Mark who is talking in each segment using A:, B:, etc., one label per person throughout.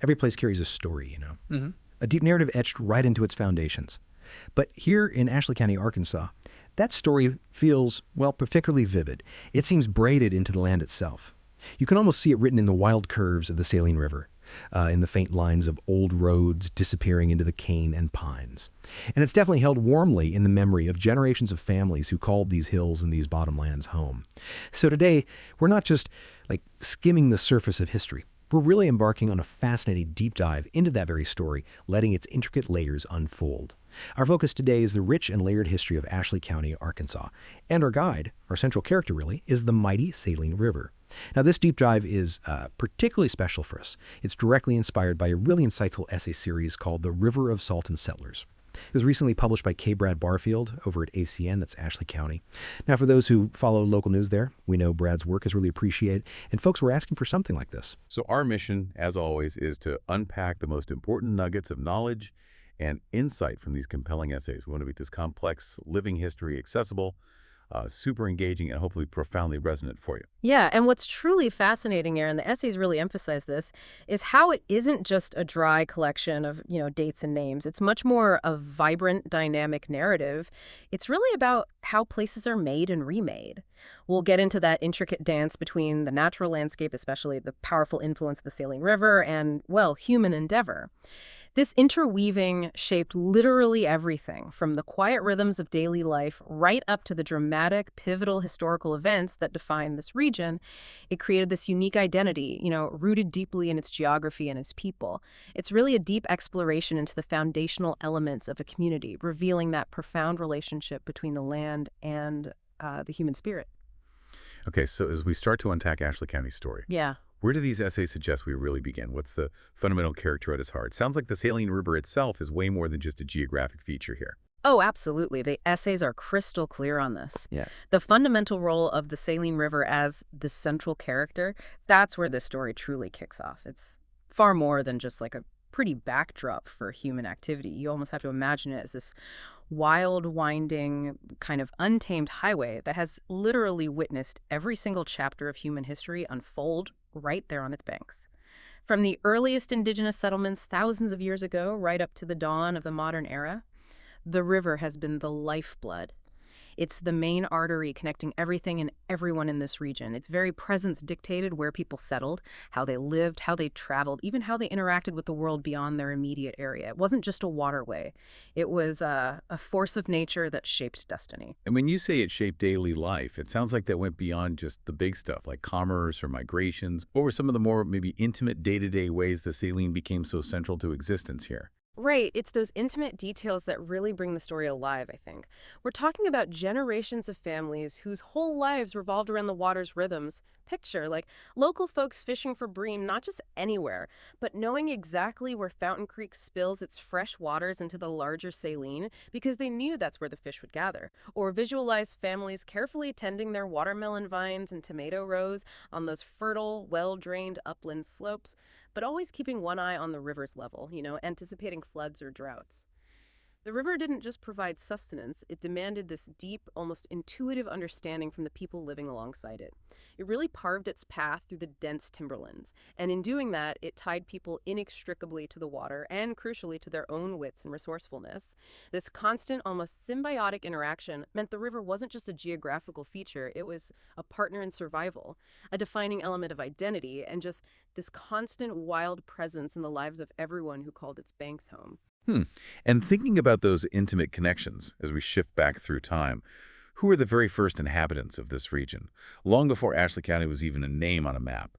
A: Every place carries a story,
B: Mm-hmm.
A: a deep narrative etched right into its foundations. But here in Ashley County, Arkansas, that story feels, well, particularly vivid. It seems braided into the land itself. You can almost see it written in the wild curves of the Saline River, in the faint lines of old roads disappearing into the cane and pines. And it's definitely held warmly in the memory of generations of families who called these hills and these bottomlands home. So today, we're not just skimming the surface of history. We're really embarking on a fascinating deep dive into that very story, letting its intricate layers unfold. Our focus today is the rich and layered history of Ashley County, Arkansas. And our guide, our central character really, is the mighty Saline River. Now, this deep dive is particularly special for us. It's directly inspired by a really insightful essay series called The River of Salt and Settlers. It was recently published by K. Brad Barfield over at ACN, that's Ashley County. Now, for those who follow local news there, we know Brad's work is really appreciated, and folks were asking for something like this.
C: So our mission, as always, is to unpack the most important nuggets of knowledge and insight from these compelling essays. We want to make this complex living history accessible, super engaging, and hopefully profoundly resonant for you.
D: Yeah, and what's truly fascinating here, and the essays really emphasize this, is how it isn't just a dry collection of, dates and names. It's much more a vibrant, dynamic narrative. It's really about how places are made and remade. We'll get into that intricate dance between the natural landscape, especially the powerful influence of the Saline River, and, well, human endeavor. This interweaving shaped literally everything, from the quiet rhythms of daily life right up to the dramatic, pivotal historical events that define this region. It created this unique identity, rooted deeply in its geography and its people. It's really a deep exploration into the foundational elements of a community, revealing that profound relationship between the land and the human spirit.
C: Okay, so as we start to unpack Ashley County's story,
D: Yeah.
C: where do these essays suggest we really begin? What's the fundamental character at its heart? Sounds like the Saline River itself is way more than just a geographic feature here.
D: Oh, absolutely. The essays are crystal clear on this.
A: Yeah.
D: The fundamental role of the Saline River as the central character, that's where this story truly kicks off. It's far more than just a pretty backdrop for human activity. You almost have to imagine it as this wild, winding, kind of untamed highway that has literally witnessed every single chapter of human history unfold right there on its banks. From the earliest indigenous settlements thousands of years ago, right up to the dawn of the modern era, the river has been the lifeblood. It's the main artery connecting everything and everyone in this region. Its very presence dictated where people settled, how they lived, how they traveled, even how they interacted with the world beyond their immediate area. It wasn't just a waterway. It was a force of nature that shaped destiny.
C: And when you say it shaped daily life, it sounds like that went beyond just the big stuff like commerce or migrations. What were some of the more maybe intimate day-to-day ways the Saline became so central to existence here?
D: Right. It's those intimate details that really bring the story alive, I think. We're talking about generations of families whose whole lives revolved around the water's rhythms. Picture, local folks fishing for bream, not just anywhere, but knowing exactly where Fountain Creek spills its fresh waters into the larger Saline because they knew that's where the fish would gather. Or visualize families carefully tending their watermelon vines and tomato rows on those fertile, well-drained upland slopes, but always keeping one eye on the river's level, anticipating floods or droughts. The river didn't just provide sustenance, it demanded this deep, almost intuitive understanding from the people living alongside it. It really carved its path through the dense timberlands, and in doing that, it tied people inextricably to the water and, crucially, to their own wits and resourcefulness. This constant, almost symbiotic interaction meant the river wasn't just a geographical feature, it was a partner in survival, a defining element of identity, and just this constant wild presence in the lives of everyone who called its banks home.
C: And thinking about those intimate connections as we shift back through time, who were the very first inhabitants of this region, long before Ashley County was even a name on a map?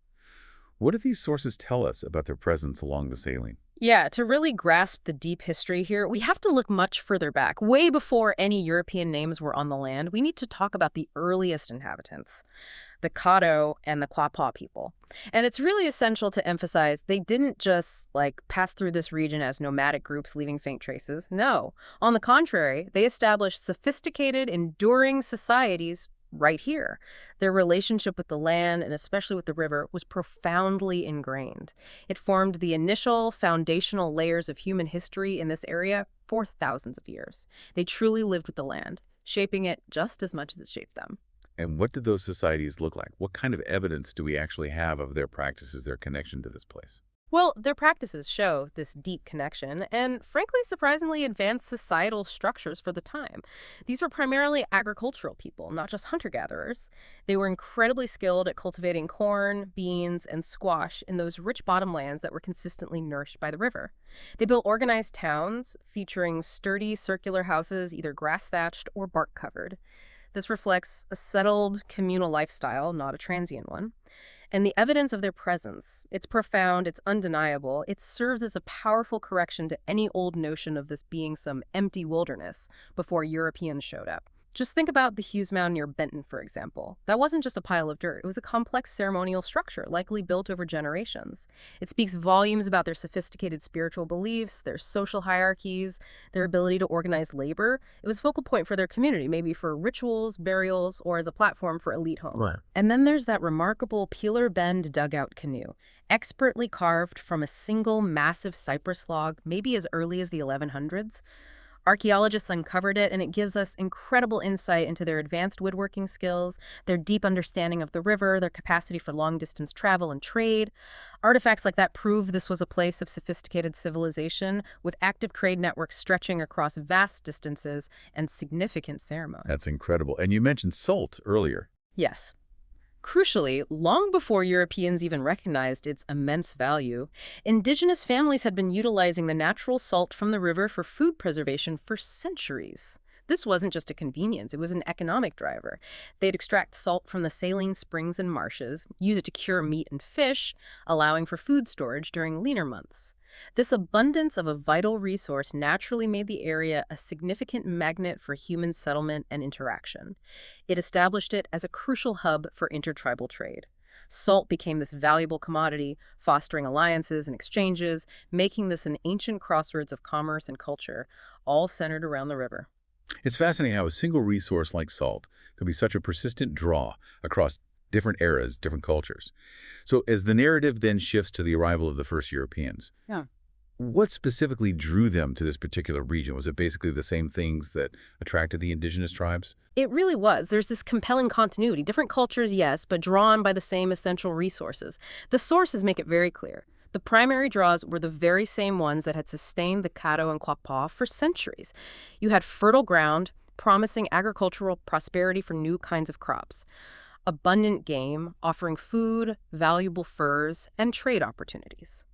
C: What do these sources tell us about their presence along the Saline?
D: Yeah, to really grasp the deep history here, we have to look much further back, way before any European names were on the land. We need to talk about the earliest inhabitants, the Caddo and the Quapaw people. And it's really essential to emphasize they didn't just, pass through this region as nomadic groups leaving faint traces. No. On the contrary, they established sophisticated, enduring societies right here. Their relationship with the land, and especially with the river, was profoundly ingrained. It formed the initial foundational layers of human history in this area for thousands of years. They truly lived with the land, shaping it just as much as it shaped them.
C: And what did those societies look like? What kind of evidence do we actually have of their practices, their connection to this place?
D: Well, their practices show this deep connection and, frankly, surprisingly advanced societal structures for the time. These were primarily agricultural people, not just hunter gatherers. They were incredibly skilled at cultivating corn, beans, and squash in those rich bottomlands that were consistently nourished by the river. They built organized towns featuring sturdy circular houses, either grass thatched or bark covered. This reflects a settled communal lifestyle, not a transient one. And the evidence of their presence, it's profound, it's undeniable. It serves as a powerful correction to any old notion of this being some empty wilderness before Europeans showed up. Just think about the Hughes Mound near Benton, for example. That wasn't just a pile of dirt. It was a complex ceremonial structure, likely built over generations. It speaks volumes about their sophisticated spiritual beliefs, their social hierarchies, their ability to organize labor. It was a focal point for their community, maybe for rituals, burials, or as a platform for elite homes.
A: Right.
D: And then there's that remarkable Peeler Bend dugout canoe, expertly carved from a single massive cypress log, maybe as early as the 1100s. Archaeologists uncovered it, and it gives us incredible insight into their advanced woodworking skills, their deep understanding of the river, their capacity for long-distance travel and trade. Artifacts like that prove this was a place of sophisticated civilization with active trade networks stretching across vast distances and significant ceremony.
C: That's incredible. And you mentioned salt earlier.
D: Yes. Crucially, long before Europeans even recognized its immense value, indigenous families had been utilizing the natural salt from the river for food preservation for centuries. This wasn't just a convenience, it was an economic driver. They'd extract salt from the saline springs and marshes, use it to cure meat and fish, allowing for food storage during leaner months. This abundance of a vital resource naturally made the area a significant magnet for human settlement and interaction. It established it as a crucial hub for intertribal trade. Salt became this valuable commodity, fostering alliances and exchanges, making this an ancient crossroads of commerce and culture, all centered around the river.
C: It's fascinating how a single resource like salt could be such a persistent draw across different eras, different cultures. So as the narrative then shifts to the arrival of the first Europeans,
D: Yeah.
C: what specifically drew them to this particular region? Was it basically the same things that attracted the indigenous tribes?
D: It really was. There's this compelling continuity. Different cultures, yes, but drawn by the same essential resources. The sources make it very clear. The primary draws were the very same ones that had sustained the Caddo and Quapaw for centuries. You had fertile ground, promising agricultural prosperity for new kinds of crops. Abundant game, offering food, valuable furs, and trade opportunities.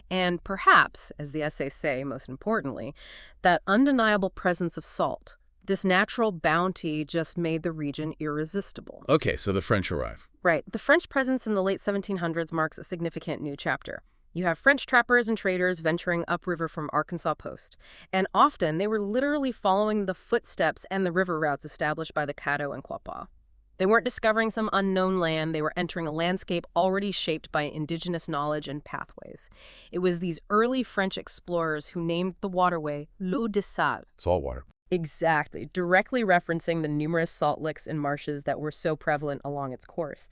D: And perhaps, as the essays say most importantly, that undeniable presence of salt, this natural bounty just made the region irresistible.
C: Okay, so the French arrive.
D: Right. The French presence in the late 1700s marks a significant new chapter. You have French trappers and traders venturing upriver from Arkansas Post, and often they were literally following the footsteps and the river routes established by the Caddo and Quapaw. They weren't discovering some unknown land, they were entering a landscape already shaped by indigenous knowledge and pathways. It was these early French explorers who named the waterway L'Eau de Sal.
C: Saltwater.
D: Exactly, directly referencing the numerous salt licks and marshes that were so prevalent along its course.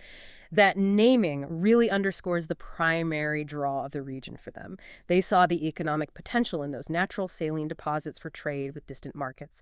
D: That naming really underscores the primary draw of the region for them. They saw the economic potential in those natural saline deposits for trade with distant markets.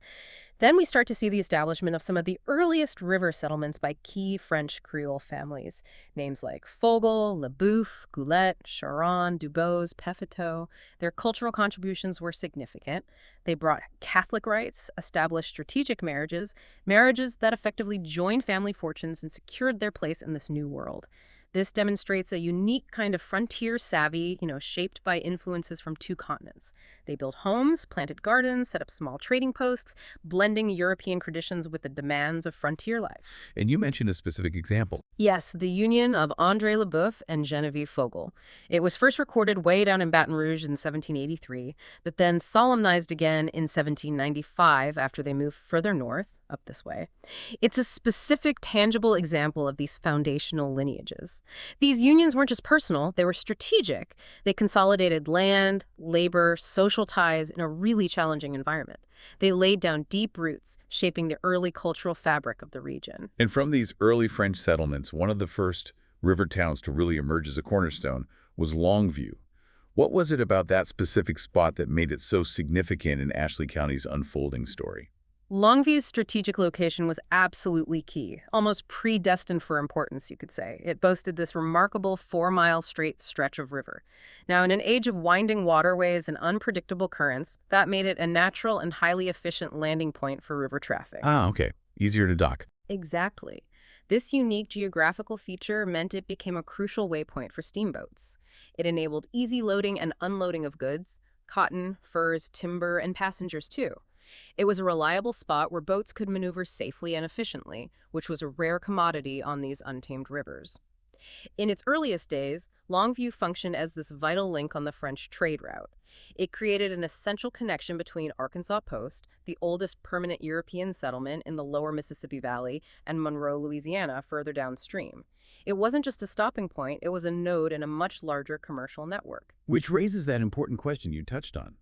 D: Then we start to see the establishment of some of the earliest river settlements by key French Creole families. Names like Fogel, Leboeuf, Goulet, Charon, Dubose, Pefeteau. Their cultural contributions were significant. They brought Catholic rights, established strategic marriages, marriages that effectively joined family fortunes and secured their place in this new world. This demonstrates a unique kind of frontier savvy, shaped by influences from two continents. They built homes, planted gardens, set up small trading posts, blending European traditions with the demands of frontier life.
C: And you mentioned a specific example.
D: Yes, the union of André Leboeuf and Geneviève Fogel. It was first recorded way down in Baton Rouge in 1783, but then solemnized again in 1795 after they moved further north, up this way. It's a specific, tangible example of these foundational lineages. These unions weren't just personal, they were strategic. They consolidated land, labor, social ties in a really challenging environment. They laid down deep roots, shaping the early cultural fabric of the region.
C: And from these early French settlements, one of the first river towns to really emerge as a cornerstone was Longview. What was it about that specific spot that made it so significant in Ashley County's unfolding story?
D: Longview's strategic location was absolutely key, almost predestined for importance, you could say. It boasted this remarkable 4-mile straight stretch of river. Now, in an age of winding waterways and unpredictable currents, that made it a natural and highly efficient landing point for river traffic.
C: Ah, okay. Easier to dock.
D: Exactly. This unique geographical feature meant it became a crucial waypoint for steamboats. It enabled easy loading and unloading of goods, cotton, furs, timber, and passengers too. It was a reliable spot where boats could maneuver safely and efficiently, which was a rare commodity on these untamed rivers. In its earliest days, Longview functioned as this vital link on the French trade route. It created an essential connection between Arkansas Post, the oldest permanent European settlement in the lower Mississippi Valley, and Monroe, Louisiana, further downstream. It wasn't just a stopping point, it was a node in a much larger commercial network.
C: Which raises that important question you touched on.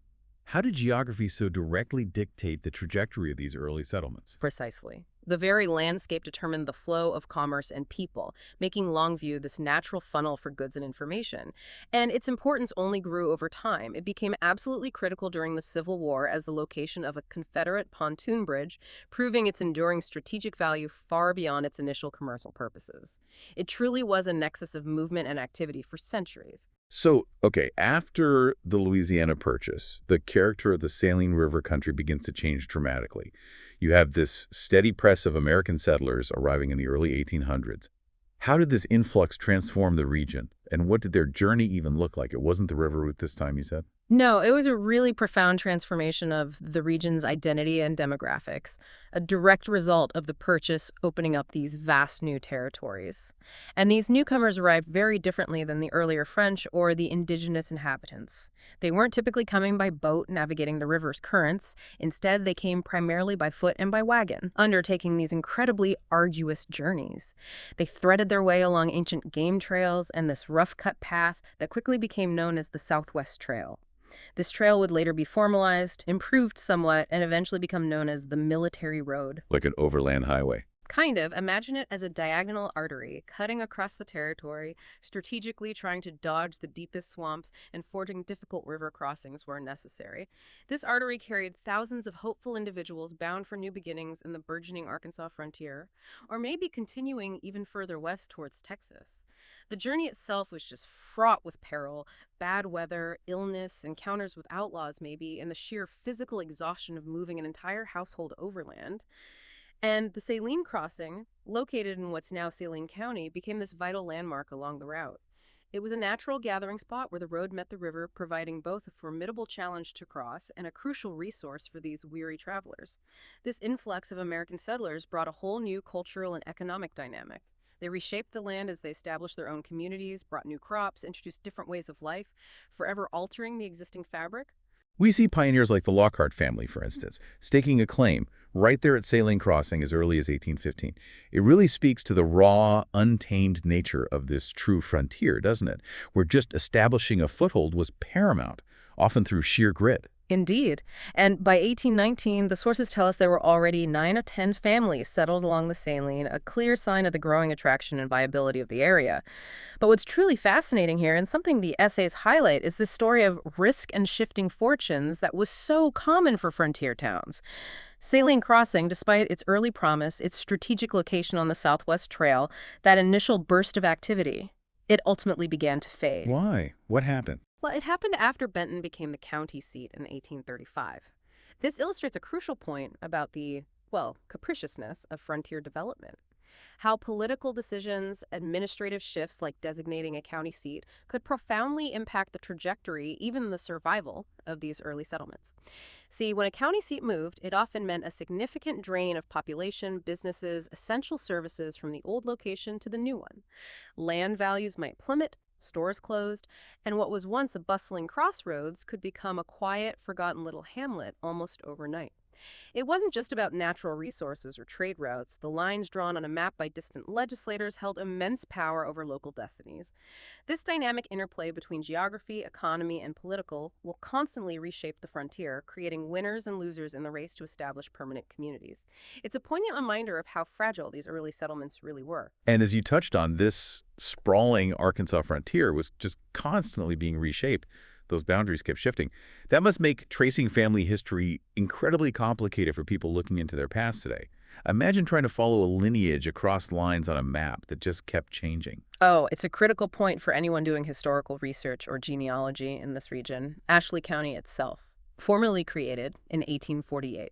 C: How did geography so directly dictate the trajectory of these early settlements?
D: Precisely. The very landscape determined the flow of commerce and people, making Longview this natural funnel for goods and information. And its importance only grew over time. It became absolutely critical during the Civil War as the location of a Confederate pontoon bridge, proving its enduring strategic value far beyond its initial commercial purposes. It truly was a nexus of movement and activity for centuries.
C: So, okay, after the Louisiana Purchase, the character of the Saline River country begins to change dramatically. You have this steady press of American settlers arriving in the early 1800s. How did this influx transform the region, and what did their journey even look like? It wasn't the river route this time, you said?
D: No, it was a really profound transformation of the region's identity and demographics, a direct result of the purchase opening up these vast new territories. And these newcomers arrived very differently than the earlier French or the indigenous inhabitants. They weren't typically coming by boat navigating the river's currents. Instead, they came primarily by foot and by wagon, undertaking these incredibly arduous journeys. They threaded their way along ancient game trails and this rough-cut path that quickly became known as the Southwest Trail. This trail would later be formalized, improved somewhat, and eventually become known as the Military Road.
C: Like an overland highway.
D: Kind of. Imagine it as a diagonal artery, cutting across the territory, strategically trying to dodge the deepest swamps and forging difficult river crossings where necessary. This artery carried thousands of hopeful individuals bound for new beginnings in the burgeoning Arkansas frontier, or maybe continuing even further west towards Texas. The journey itself was just fraught with peril, bad weather, illness, encounters with outlaws maybe, and the sheer physical exhaustion of moving an entire household overland. And the Saline Crossing, located in what's now Saline County, became this vital landmark along the route. It was a natural gathering spot where the road met the river, providing both a formidable challenge to cross and a crucial resource for these weary travelers. This influx of American settlers brought a whole new cultural and economic dynamic. They reshaped the land as they established their own communities, brought new crops, introduced different ways of life, forever altering the existing fabric.
C: We see pioneers like the Lockhart family, for instance, staking a claim right there at Saline Crossing as early as 1815. It really speaks to the raw, untamed nature of this true frontier, doesn't it? Where just establishing a foothold was paramount, often through sheer grit.
D: Indeed. And by 1819, the sources tell us there were already 9 of 10 families settled along the Saline, a clear sign of the growing attraction and viability of the area. But what's truly fascinating here, and something the essays highlight, is this story of risk and shifting fortunes that was so common for frontier towns. Saline Crossing, despite its early promise, its strategic location on the Southwest Trail, that initial burst of activity, it ultimately began to fade.
C: Why? What happened?
D: Well, it happened after Benton became the county seat in 1835. This illustrates a crucial point about the, capriciousness of frontier development. How political decisions, administrative shifts like designating a county seat, could profoundly impact the trajectory, even the survival, of these early settlements. See, when a county seat moved, it often meant a significant drain of population, businesses, essential services from the old location to the new one. Land values might plummet, stores closed, and what was once a bustling crossroads could become a quiet, forgotten little hamlet almost overnight. It wasn't just about natural resources or trade routes. The lines drawn on a map by distant legislators held immense power over local destinies. This dynamic interplay between geography, economy, and political will constantly reshape the frontier, creating winners and losers in the race to establish permanent communities. It's a poignant reminder of how fragile these early settlements really were.
C: And as you touched on, this sprawling Arkansas frontier was just constantly being reshaped Those boundaries kept shifting. That must make tracing family history incredibly complicated for people looking into their past today. Imagine trying to follow a lineage across lines on a map that just kept changing.
D: Oh, it's a critical point for anyone doing historical research or genealogy in this region, Ashley County itself, formally created in 1848.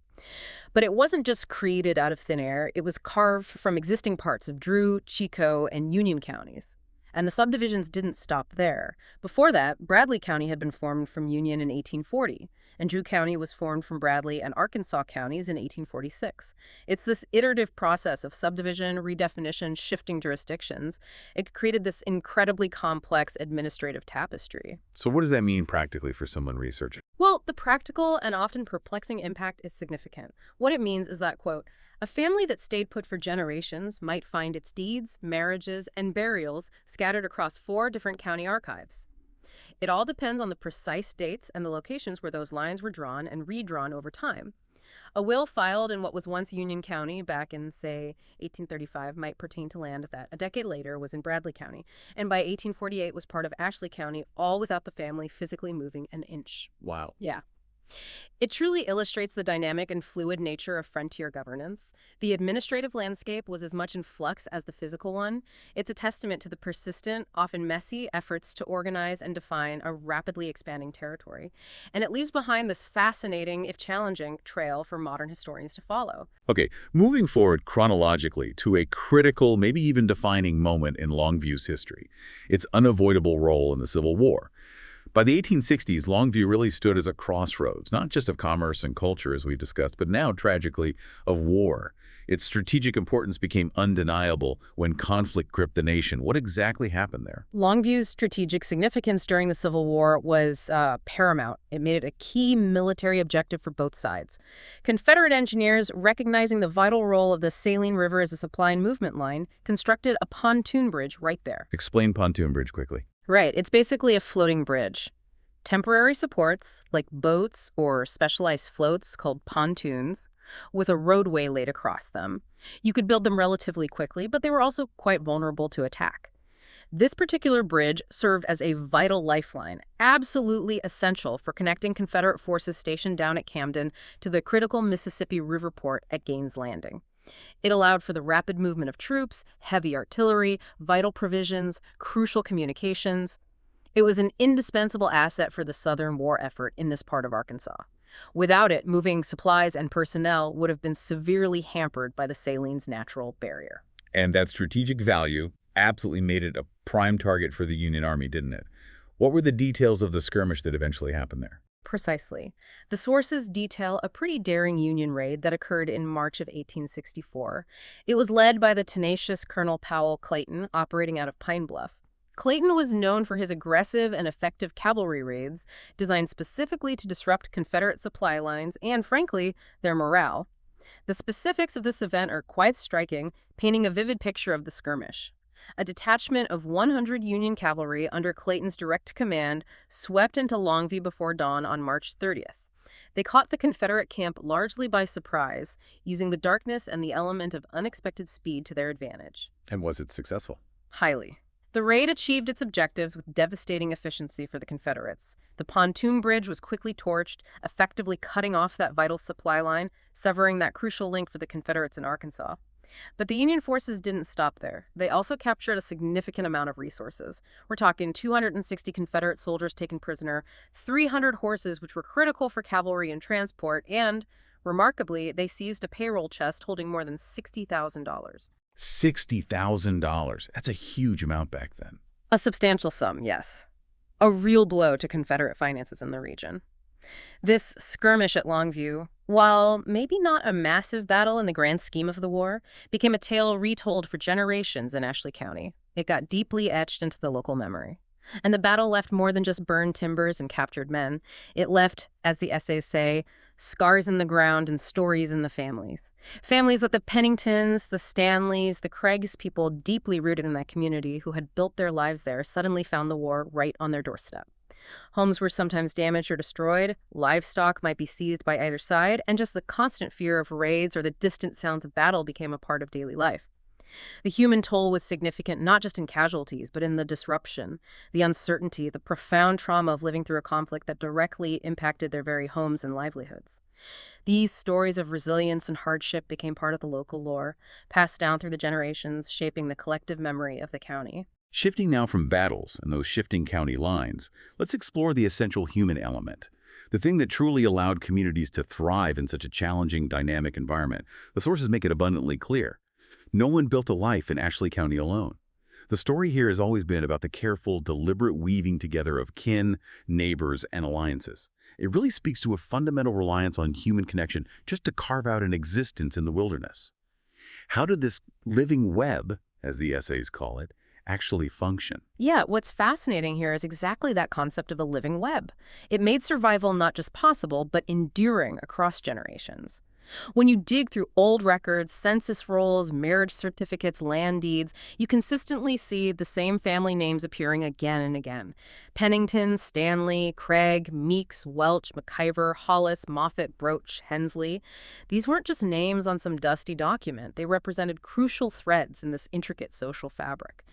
D: But it wasn't just created out of thin air, it was carved from existing parts of Drew, Chico, and Union counties. And the subdivisions didn't stop there. Before that, Bradley County had been formed from Union in 1840, and Drew County was formed from Bradley and Arkansas counties in 1846. It's this iterative process of subdivision, redefinition, shifting jurisdictions. It created this incredibly complex administrative tapestry.
C: So what does that mean practically for someone researching?
D: Well, the practical and often perplexing impact is significant. What it means is that, quote, a family that stayed put for generations might find its deeds, marriages, and burials scattered across 4 different county archives. It all depends on the precise dates and the locations where those lines were drawn and redrawn over time. A will filed in what was once Union County back in, say, 1835 might pertain to land that a decade later was in Bradley County, and by 1848 was part of Ashley County, all without the family physically moving an inch.
C: Wow.
D: Yeah. It truly illustrates the dynamic and fluid nature of frontier governance. The administrative landscape was as much in flux as the physical one. It's a testament to the persistent, often messy, efforts to organize and define a rapidly expanding territory. And it leaves behind this fascinating, if challenging, trail for modern historians to follow.
C: Okay, moving forward chronologically to a critical, maybe even defining moment in Longview's history, its unavoidable role in the Civil War. By the 1860s, Longview really stood as a crossroads, not just of commerce and culture, as we've discussed, but now, tragically, of war. Its strategic importance became undeniable when conflict gripped the nation. What exactly happened there?
D: Longview's strategic significance during the Civil War was paramount. It made it a key military objective for both sides. Confederate engineers, recognizing the vital role of the Saline River as a supply and movement line, constructed a pontoon bridge right there.
C: Explain pontoon bridge quickly.
D: Right, it's basically a floating bridge. Temporary supports, like boats or specialized floats called pontoons, with a roadway laid across them. You could build them relatively quickly, but they were also quite vulnerable to attack. This particular bridge served as a vital lifeline, absolutely essential for connecting Confederate forces stationed down at Camden to the critical Mississippi River port at Gaines Landing. It allowed for the rapid movement of troops, heavy artillery, vital provisions, crucial communications. It was an indispensable asset for the Southern war effort in this part of Arkansas. Without it, moving supplies and personnel would have been severely hampered by the saline's natural barrier.
C: And that strategic value absolutely made it a prime target for the Union Army, didn't it? What were the details of the skirmish that eventually happened there?
D: Precisely. The sources detail a pretty daring Union raid that occurred in March of 1864. It was led by the tenacious Colonel Powell Clayton, operating out of Pine Bluff. Clayton was known for his aggressive and effective cavalry raids, designed specifically to disrupt Confederate supply lines and, frankly, their morale. The specifics of this event are quite striking, painting a vivid picture of the skirmish. A detachment of 100 Union cavalry under Clayton's direct command swept into Longview before dawn on March 30th. They caught the Confederate camp largely by surprise, using the darkness and the element of unexpected speed to their advantage.
C: And was it successful?
D: Highly. The raid achieved its objectives with devastating efficiency for the Confederates. The pontoon bridge was quickly torched, effectively cutting off that vital supply line, severing that crucial link for the Confederates in Arkansas. But the Union forces didn't stop there. They also captured a significant amount of resources. We're talking 260 Confederate soldiers taken prisoner, 300 horses, which were critical for cavalry and transport, and, remarkably, they seized a payroll chest holding more than $60,000.
C: $60,000. That's a huge amount back then.
D: A substantial sum, yes. A real blow to Confederate finances in the region. This skirmish at Longview, while maybe not a massive battle in the grand scheme of the war, became a tale retold for generations in Ashley County. It got deeply etched into the local memory. And the battle left more than just burned timbers and captured men. It left, as the essays say, scars in the ground and stories in the families. Families that the Penningtons, the Stanleys, the Craigs people deeply rooted in that community who had built their lives there suddenly found the war right on their doorstep. Homes were sometimes damaged or destroyed, livestock might be seized by either side, and just the constant fear of raids or the distant sounds of battle became a part of daily life. The human toll was significant not just in casualties, but in the disruption, the uncertainty, the profound trauma of living through a conflict that directly impacted their very homes and livelihoods. These stories of resilience and hardship became part of the local lore, passed down through the generations, shaping the collective memory of the county.
C: Shifting now from battles and those shifting county lines, let's explore the essential human element. The thing that truly allowed communities to thrive in such a challenging, dynamic environment. The sources make it abundantly clear. No one built a life in Ashley County alone. The story here has always been about the careful, deliberate weaving together of kin, neighbors, and alliances. It really speaks to a fundamental reliance on human connection just to carve out an existence in the wilderness. How did this living web, as the essays call it, actually function?
D: Yeah, what's fascinating here is exactly that concept of a living web. It made survival not just possible, but enduring across generations. When you dig through old records, census rolls, marriage certificates, land deeds, you consistently see the same family names appearing again and again. Pennington, Stanley, Craig, Meeks, Welch, McIver, Hollis, Moffett, Broach, Hensley. These weren't just names on some dusty document. They represented crucial threads in this intricate social fabric.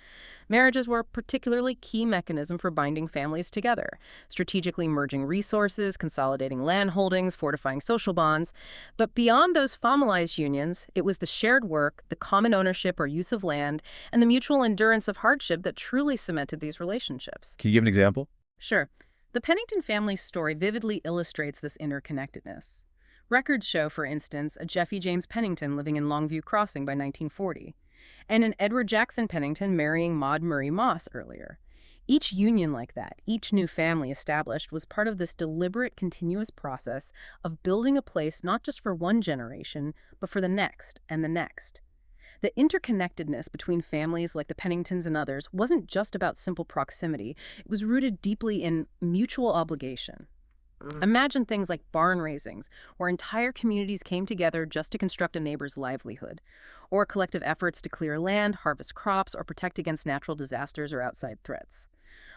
D: Marriages were a particularly key mechanism for binding families together, strategically merging resources, consolidating land holdings, fortifying social bonds. But beyond those formalized unions, it was the shared work, the common ownership or use of land, and the mutual endurance of hardship that truly cemented these relationships.
C: Can you give an example?
D: Sure. The Pennington family's story vividly illustrates this interconnectedness. Records show, for instance, a Jeffy James Pennington living in Longview Crossing by 1940, and an Edward Jackson Pennington marrying Maud Murray Moss earlier. Each union like that, each new family established, was part of this deliberate, continuous process of building a place not just for one generation, but for the next and the next. The interconnectedness between families like the Penningtons and others wasn't just about simple proximity. It was rooted deeply in mutual obligation. Imagine things like barn raisings, where entire communities came together just to construct a neighbor's livelihood, or collective efforts to clear land, harvest crops, or protect against natural disasters or outside threats.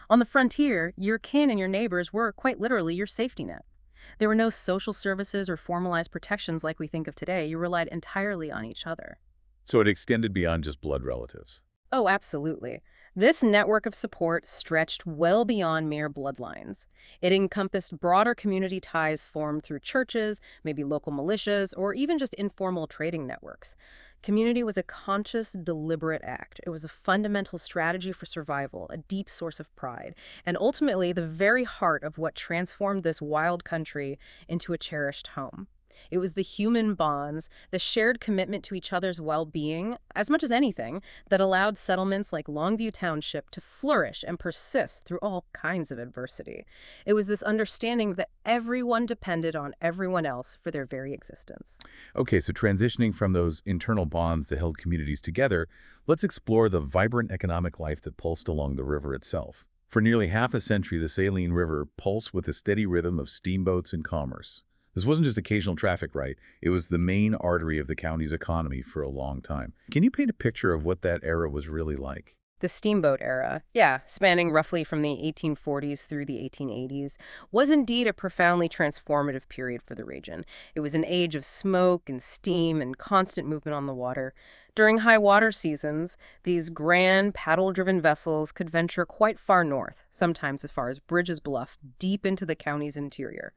D: On the frontier, your kin and your neighbors were, quite literally, your safety net. There were no social services or formalized protections like we think of today. You relied entirely on each other.
C: So it extended beyond just blood relatives.
D: Oh, absolutely. This network of support stretched well beyond mere bloodlines. It encompassed broader community ties formed through churches, maybe local militias, or even just informal trading networks. Community was a conscious, deliberate act. It was a fundamental strategy for survival, a deep source of pride, and ultimately the very heart of what transformed this wild country into a cherished home. It was the human bonds, the shared commitment to each other's well-being, as much as anything, that allowed settlements like Longview Township to flourish and persist through all kinds of adversity. It was this understanding that everyone depended on everyone else for their very existence.
C: Okay, so transitioning from those internal bonds that held communities together, let's explore the vibrant economic life that pulsed along the river itself. For nearly half a century, the Saline River pulsed with the steady rhythm of steamboats and commerce. This wasn't just occasional traffic, right? It was the main artery of the county's economy for a long time. Can you paint a picture of what that era was really like?
D: The steamboat era, spanning roughly from the 1840s through the 1880s, was indeed a profoundly transformative period for the region. It was an age of smoke and steam and constant movement on the water. During high water seasons, these grand paddle-driven vessels could venture quite far north, sometimes as far as Bridges Bluff, deep into the county's interior.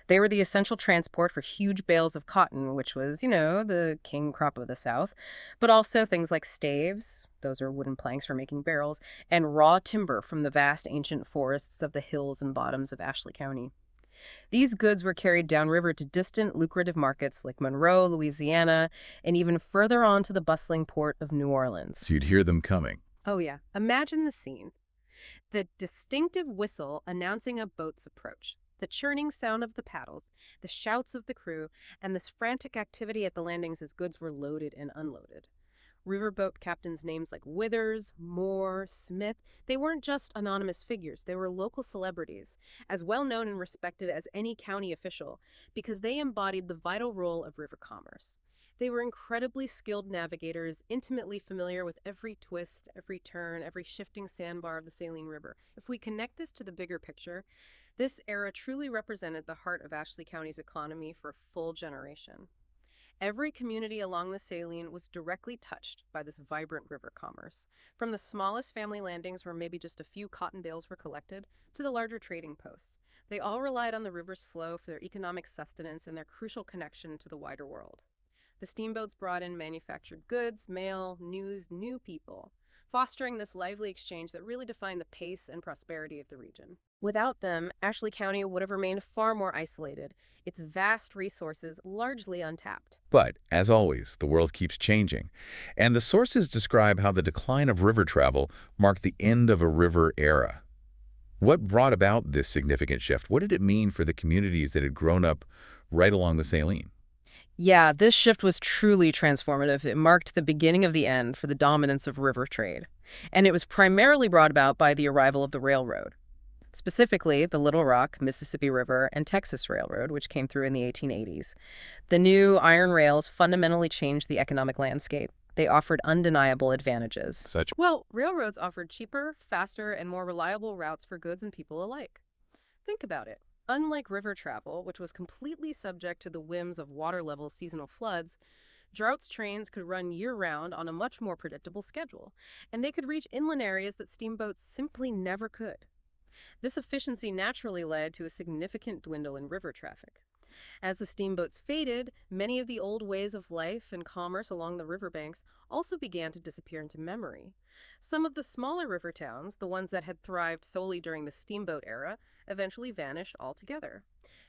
D: They were the essential transport for huge bales of cotton, which was, the king crop of the South, but also things like staves, those are wooden planks for making barrels, and raw timber from the vast ancient forests of the hills and bottoms of Ashley County. These goods were carried downriver to distant, lucrative markets like Monroe, Louisiana, and even further on to the bustling port of New Orleans.
C: So you'd hear them coming.
D: Oh yeah, imagine the scene. The distinctive whistle announcing a boat's approach. The churning sound of the paddles, the shouts of the crew, and this frantic activity at the landings as goods were loaded and unloaded. Riverboat captains' names like Withers, Moore, Smith, they weren't just anonymous figures, they were local celebrities, as well known and respected as any county official, because they embodied the vital role of river commerce. They were incredibly skilled navigators, intimately familiar with every twist, every turn, every shifting sandbar of the Saline River. If we connect this to the bigger picture, this era truly represented the heart of Ashley County's economy for a full generation. Every community along the Saline was directly touched by this vibrant river commerce, from the smallest family landings where maybe just a few cotton bales were collected to the larger trading posts. They all relied on the river's flow for their economic sustenance and their crucial connection to the wider world. The steamboats brought in manufactured goods, mail, news, new people, fostering this lively exchange that really defined the pace and prosperity of the region. Without them, Ashley County would have remained far more isolated, its vast resources largely untapped.
C: But, as always, the world keeps changing, and the sources describe how the decline of river travel marked the end of a river era. What brought about this significant shift? What did it mean for the communities that had grown up right along the Saline?
D: Yeah, this shift was truly transformative. It marked the beginning of the end for the dominance of river trade. And it was primarily brought about by the arrival of the railroad. Specifically, the Little Rock, Mississippi River, and Texas Railroad, which came through in the 1880s. The new iron rails fundamentally changed the economic landscape. They offered undeniable advantages.
C: Such
D: Well, railroads offered cheaper, faster, and more reliable routes for goods and people alike. Think about it. Unlike river travel, which was completely subject to the whims of water-level seasonal floods, droughts trains could run year-round on a much more predictable schedule, and they could reach inland areas that steamboats simply never could. This efficiency naturally led to a significant dwindle in river traffic. As the steamboats faded, many of the old ways of life and commerce along the riverbanks also began to disappear into memory. Some of the smaller river towns, the ones that had thrived solely during the steamboat era, eventually vanished altogether.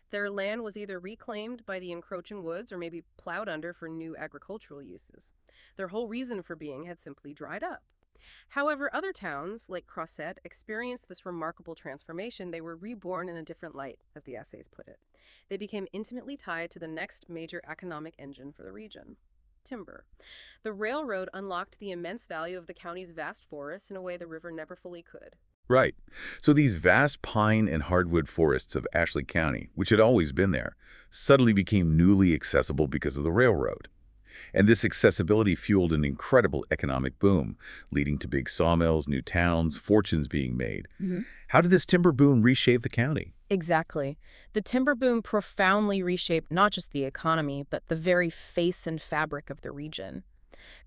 D: Their land was either reclaimed by the encroaching woods or maybe plowed under for new agricultural uses. Their whole reason for being had simply dried up. However, other towns, like Crosset, experienced this remarkable transformation. They were reborn in a different light, as the essays put it. They became intimately tied to the next major economic engine for the region: timber. The railroad unlocked the immense value of the county's vast forests in a way the river never fully could.
C: Right. So these vast pine and hardwood forests of Ashley County, which had always been there, suddenly became newly accessible because of the railroad. And this accessibility fueled an incredible economic boom, leading to big sawmills, new towns, fortunes being made. How did this timber boom reshape the county?
D: Exactly. The timber boom profoundly reshaped not just the economy, but the very face and fabric of the region.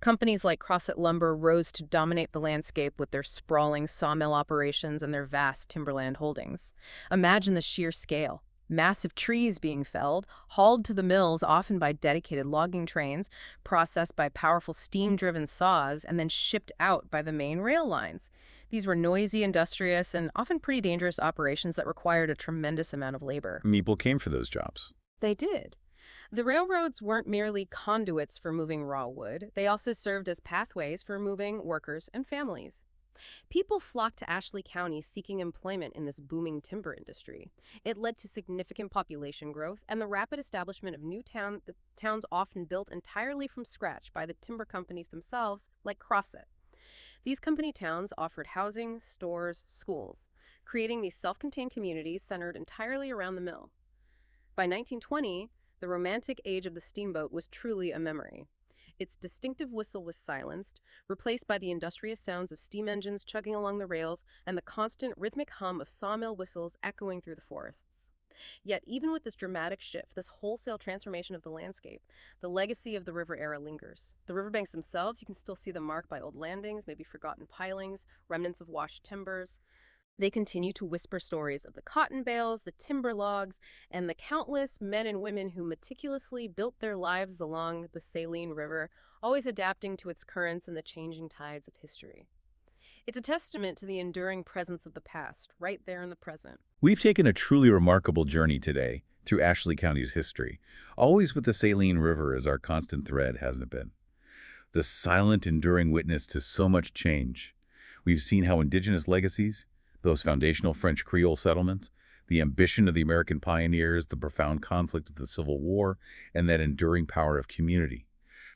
D: Companies like Crosset Lumber rose to dominate the landscape with their sprawling sawmill operations and their vast timberland holdings. Imagine the sheer scale. Massive trees being felled, hauled to the mills often by dedicated logging trains, processed by powerful steam-driven saws, and then shipped out by the main rail lines. These were noisy, industrious, and often pretty dangerous operations that required a tremendous amount of labor.
C: People came for those jobs.
D: They did. The railroads weren't merely conduits for moving raw wood. They also served as pathways for moving workers and families. People flocked to Ashley County seeking employment in this booming timber industry. It led to significant population growth and the rapid establishment of new towns often built entirely from scratch by the timber companies themselves, like Crosset. These company towns offered housing, stores, schools, creating these self-contained communities centered entirely around the mill. By 1920, the romantic age of the steamboat was truly a memory. Its distinctive whistle was silenced, replaced by the industrious sounds of steam engines chugging along the rails and the constant rhythmic hum of sawmill whistles echoing through the forests. Yet, even with this dramatic shift, this wholesale transformation of the landscape, the legacy of the river era lingers. The riverbanks themselves, you can still see them marked by old landings, maybe forgotten pilings, remnants of washed timbers. They continue to whisper stories of the cotton bales, the timber logs, and the countless men and women who meticulously built their lives along the Saline River, always adapting to its currents and the changing tides of history. It's a testament to the enduring presence of the past, right there in the present.
C: We've taken a truly remarkable journey today through Ashley County's history, always with the Saline River as our constant thread, hasn't it been? The silent, enduring witness to so much change. We've seen how indigenous legacies, those foundational French Creole settlements, the ambition of the American pioneers, the profound conflict of the Civil War, and that enduring power of community,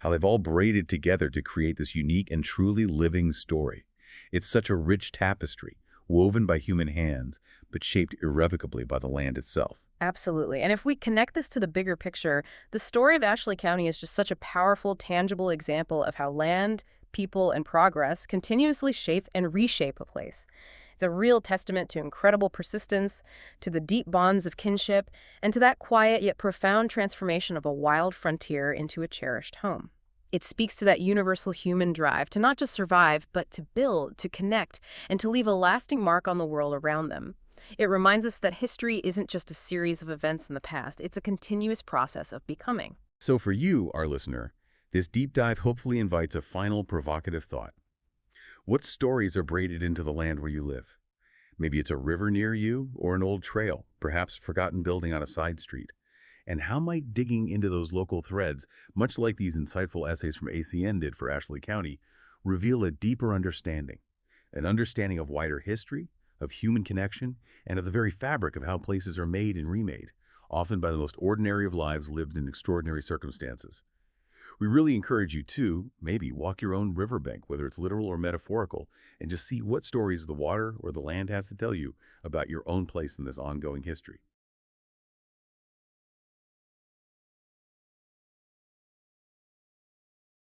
C: how they've all braided together to create this unique and truly living story. It's such a rich tapestry, woven by human hands, but shaped irrevocably by the land itself.
D: Absolutely. And if we connect this to the bigger picture, the story of Ashley County is just such a powerful, tangible example of how land, people, and progress continuously shape and reshape a place. It's It's a real testament to incredible persistence, to the deep bonds of kinship, and to that quiet yet profound transformation of a wild frontier into a cherished home. It speaks to that universal human drive to not just survive, but to build, to connect, and to leave a lasting mark on the world around them. It reminds us that history isn't just a series of events in the past, it's a continuous process of becoming.
C: So for you, our listener, this deep dive hopefully invites a final provocative thought. What stories are braided into the land where you live? Maybe it's a river near you or an old trail, perhaps a forgotten building on a side street. And how might digging into those local threads, much like these insightful essays from ACN did for Ashley County, reveal a deeper understanding? An understanding of wider history, of human connection, and of the very fabric of how places are made and remade, often by the most ordinary of lives lived in extraordinary circumstances. We really encourage you to, maybe, walk your own riverbank, whether it's literal or metaphorical, and just see what stories the water or the land has to tell you about your own place in this ongoing history.